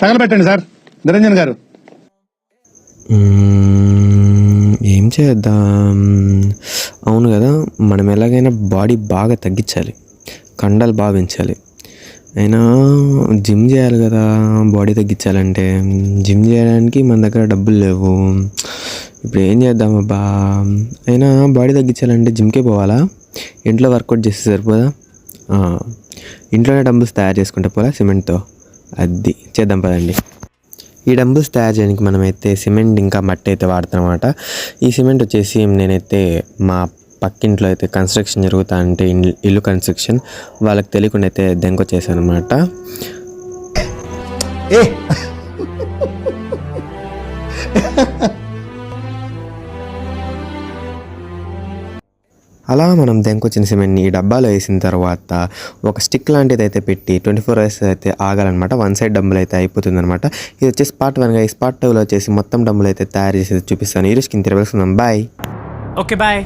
తగలబెట్టండి sir Niranjan గారు. ఏం చేద్దాం? అవును కదా, మనం ఎలాగైనా బాడీ బాగా తగ్గించాలి, కండలు బాగా పెంచాలి. అయినా జిమ్ చేయాలి కదా బాడీ తగ్గించాలంటే. జిమ్ చేయడానికి మన దగ్గర డబ్బులు లేవు. ఇప్పుడు ఏం చేద్దాం అబ్బా? అయినా బాడీ తగ్గించాలంటే జిమ్కే పోవాలా? ఇంట్లో వర్కౌట్ చేస్తే సరిపోదా? ఇంట్లోనే డంబుల్స్ తయారు చేసుకుంటే పోలా సిమెంట్తో. అది చేద్దాం పదండి. ఈ డంబుల్స్ తయారు చేయడానికి మనమైతే సిమెంట్ ఇంకా మట్టి అయితే వాడతామన్నమాట. ఈ సిమెంట్ వచ్చేసి నేనైతే మా పక్కింట్లో అయితే కన్స్ట్రక్షన్ జరుగుతా అంటే ఇల్లు కన్స్ట్రక్షన్ వాళ్ళకి తెలియకుండా అయితే దెంకొచ్చేసాను అనమాట. అలా మనం దెంకొచ్చిన సిమెంట్ని ఈ డబ్బాలో వేసిన తర్వాత ఒక స్టిక్ లాంటిది అయితే పెట్టి 24 hours అయితే ఆగాలన్నమాట. వన్ సైడ్ డంబుల్ అయితే అయిపోతుంది అనమాట. ఇది వచ్చేసి పార్ట్ 1గా. ఈ పార్ట్ 2లో వచ్చేసి మొత్తం డంబుల్ అయితే తయారు చేసేది చూపిస్తాను. ఈ రోజుకి ఇంత తెలుసుకుందాం. బాయ్. Okay bye.